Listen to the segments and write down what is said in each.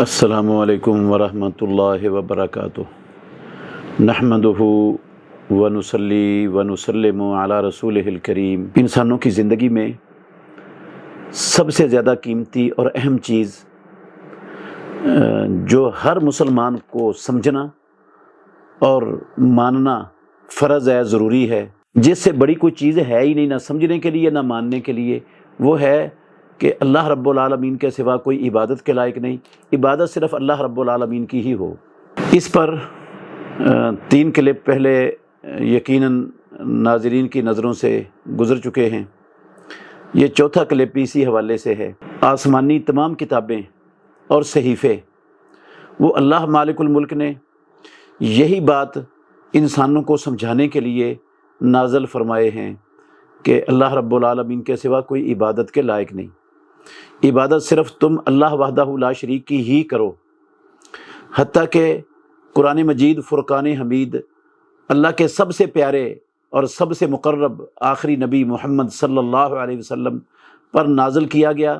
السلام علیکم ورحمۃ اللہ وبرکاتہ۔ نحمدہ ونصلی ونسلم علی رسولہ الکریم۔ انسانوں کی زندگی میں سب سے زیادہ قیمتی اور اہم چیز جو ہر مسلمان کو سمجھنا اور ماننا فرض ہے، ضروری ہے، جس سے بڑی کوئی چیز ہے ہی نہیں، نہ سمجھنے کے لیے نہ ماننے کے لیے، وہ ہے کہ اللہ رب العالمین کے سوا کوئی عبادت کے لائق نہیں، عبادت صرف اللہ رب العالمین کی ہی ہو۔ اس پر 3 کلپ پہلے یقیناً ناظرین کی نظروں سے گزر چکے ہیں۔ یہ چوتھا کلپ اسی حوالے سے ہے۔ آسمانی تمام کتابیں اور صحیفے وہ اللہ مالک الملک نے یہی بات انسانوں کو سمجھانے کے لیے نازل فرمائے ہیں کہ اللہ رب العالمین کے سوا کوئی عبادت کے لائق نہیں، عبادت صرف تم اللہ وحدہ لا شریک کی ہی کرو۔ حتیٰ کہ قرآن مجید فرقان حمید اللہ کے سب سے پیارے اور سب سے مقرب آخری نبی محمد صلی اللہ علیہ وسلم پر نازل کیا گیا۔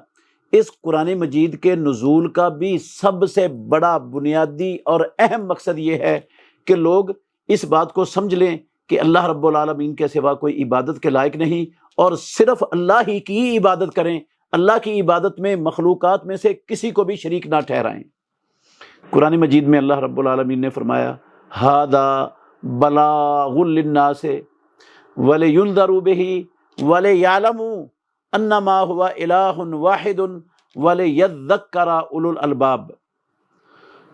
اس قرآن مجید کے نزول کا بھی سب سے بڑا بنیادی اور اہم مقصد یہ ہے کہ لوگ اس بات کو سمجھ لیں کہ اللہ رب العالمین کے سوا کوئی عبادت کے لائق نہیں، اور صرف اللہ ہی کی عبادت کریں، اللہ کی عبادت میں مخلوقات میں سے کسی کو بھی شریک نہ ٹھہرائیں۔ قرآن مجید میں اللہ رب العالمین نے فرمایا ھذا بلاغ للناس ولینذروا بہ ولیعلموا انما هو الہ واحد ولیذکر اولو الالباب۔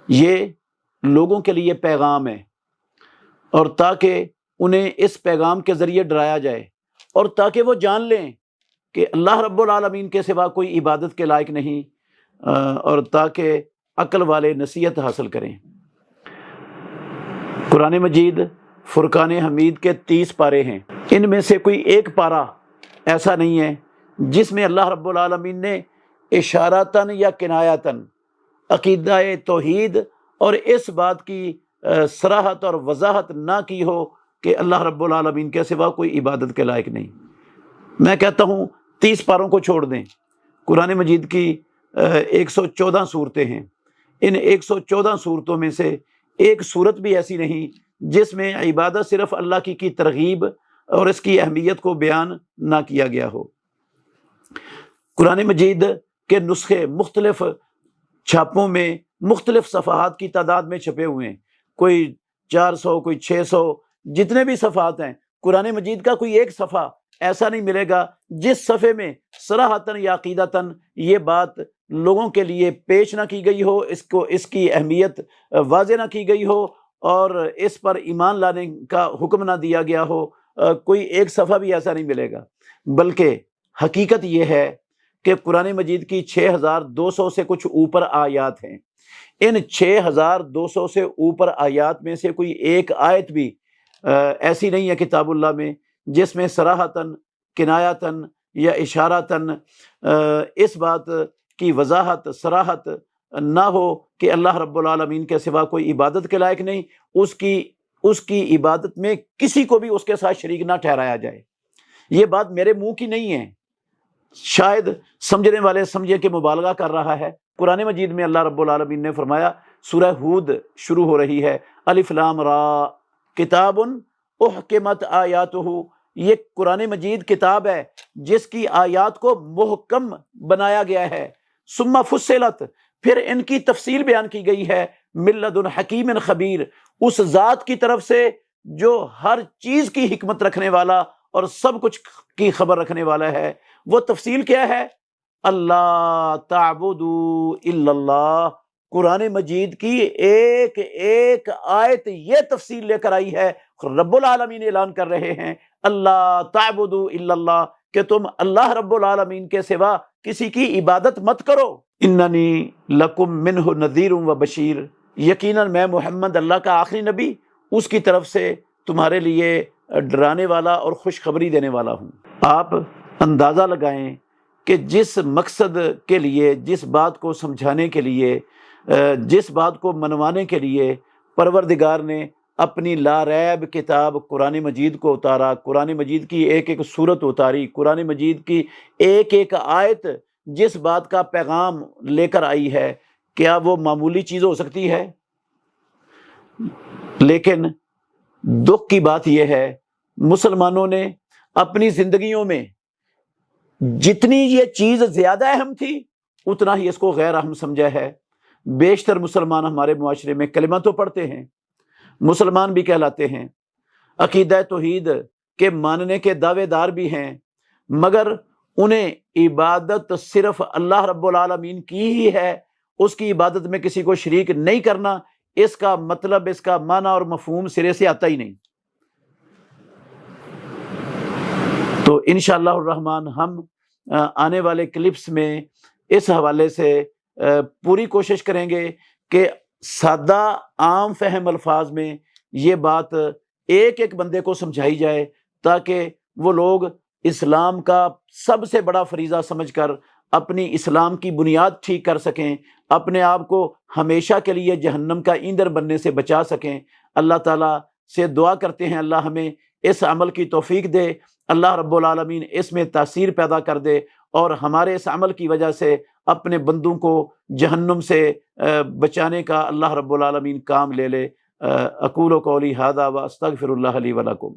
یہ لوگوں کے لیے پیغام ہے، اور تاکہ انہیں اس پیغام کے ذریعے ڈرایا جائے، اور تاکہ وہ جان لیں کہ اللہ رب العالمین کے سوا کوئی عبادت کے لائق نہیں، اور تاکہ عقل والے نصیحت حاصل کریں۔ قرآن مجید فرقان حمید کے 30 پارے ہیں، ان میں سے کوئی ایک پارہ ایسا نہیں ہے جس میں اللہ رب العالمین نے اشارتاً یا کنایتاً عقیدہ توحید اور اس بات کی صراحت اور وضاحت نہ کی ہو کہ اللہ رب العالمین کے سوا کوئی عبادت کے لائق نہیں۔ میں کہتا ہوں 30 پاروں کو چھوڑ دیں۔ قرآن مجید کی 114 صورتیں ہیں، ان 114 صورتوں میں سے ایک صورت بھی ایسی نہیں جس میں عبادت صرف اللہ کی ترغیب اور اس کی اہمیت کو بیان نہ کیا گیا ہو۔ قرآن مجید کے نسخے مختلف چھاپوں میں مختلف صفحات کی تعداد میں چھپے ہوئے ہیں، کوئی 400، کوئی 600، جتنے بھی صفحات ہیں، قرآن مجید کا کوئی ایک صفحہ ایسا نہیں ملے گا جس صفحے میں صراحتاً یا عقیدتاً یہ بات لوگوں کے لیے پیش نہ کی گئی ہو، اس کی اہمیت واضح نہ کی گئی ہو، اور اس پر ایمان لانے کا حکم نہ دیا گیا ہو۔ کوئی ایک صفحہ بھی ایسا نہیں ملے گا، بلکہ حقیقت یہ ہے کہ قرآن مجید کی 6200 سے کچھ اوپر آیات ہیں۔ ان 6200 سے اوپر آیات میں سے کوئی ایک آیت بھی ایسی نہیں ہے کتاب اللہ میں جس میں صراحتاً، کنایتاً یا اشارتاً اس بات کی وضاحت، صراحت نہ ہو کہ اللہ رب العالمین کے سوا کوئی عبادت کے لائق نہیں، اس کی عبادت میں کسی کو بھی اس کے ساتھ شریک نہ ٹھہرایا جائے۔ یہ بات میرے منہ کی نہیں ہے، شاید سمجھنے والے سمجھے کہ مبالغہ کر رہا ہے۔ قرآن مجید میں اللہ رب العالمین نے فرمایا، سورہ ہود شروع ہو رہی ہے، الف لام را کتاب احکمت آیاتہ، یہ قرآن مجید کتاب ہے جس کی آیات کو محکم بنایا گیا ہے، ثم فصلت، پھر ان کی تفصیل بیان کی گئی ہے، من لدن حکیم خبیر، اس ذات کی طرف سے جو ہر چیز کی حکمت رکھنے والا اور سب کچھ کی خبر رکھنے والا ہے۔ وہ تفصیل کیا ہے؟ اللہ تعبدوا الا اللہ۔ قرآن مجید کی ایک ایک آیت یہ تفصیل لے کر آئی ہے، رب العالمین اعلان کر رہے ہیں اللہ تعبدوا الا اللہ، کہ تم اللہ رب العالمین کے سوا کسی کی عبادت مت کرو۔ اننی لکم منہ نذیر و بشیر، یقیناً میں محمد اللہ کا آخری نبی، اس کی طرف سے تمہارے لیے ڈرانے والا اور خوشخبری دینے والا ہوں۔ آپ اندازہ لگائیں کہ جس مقصد کے لیے، جس بات کو سمجھانے کے لیے، جس بات کو منوانے کے لیے پروردگار نے اپنی لا ریب کتاب قرآن مجید کو اتارا، قرآن مجید کی ایک ایک صورت اتاری، قرآن مجید کی ایک ایک آیت جس بات کا پیغام لے کر آئی ہے کیا وہ معمولی چیز ہو سکتی ہے؟ لیکن دکھ کی بات یہ ہے مسلمانوں نے اپنی زندگیوں میں جتنی یہ چیز زیادہ اہم تھی اتنا ہی اس کو غیر اہم سمجھا ہے۔ بیشتر مسلمان ہمارے معاشرے میں کلمہ تو پڑھتے ہیں، مسلمان بھی کہلاتے ہیں، عقیدہ توحید کے ماننے کے دعوے دار بھی ہیں، مگر انہیں عبادت صرف اللہ رب العالمین کی ہی ہے، اس کی عبادت میں کسی کو شریک نہیں کرنا، اس کا مطلب، اس کا معنی اور مفہوم سرے سے آتا ہی نہیں۔ تو انشاءاللہ الرحمن ہم آنے والے کلپس میں اس حوالے سے پوری کوشش کریں گے کہ سادہ عام فہم الفاظ میں یہ بات ایک ایک بندے کو سمجھائی جائے، تاکہ وہ لوگ اسلام کا سب سے بڑا فریضہ سمجھ کر اپنی اسلام کی بنیاد ٹھیک کر سکیں، اپنے آپ کو ہمیشہ کے لیے جہنم کا ایندھن بننے سے بچا سکیں۔ اللہ تعالیٰ سے دعا کرتے ہیں اللہ ہمیں اس عمل کی توفیق دے، اللہ رب العالمین اس میں تاثیر پیدا کر دے، اور ہمارے اس عمل کی وجہ سے اپنے بندوں کو جہنم سے بچانے کا اللہ رب العالمین کام لے لے۔ اقول قولی ھذا واستغفر اللہ لی ولکم۔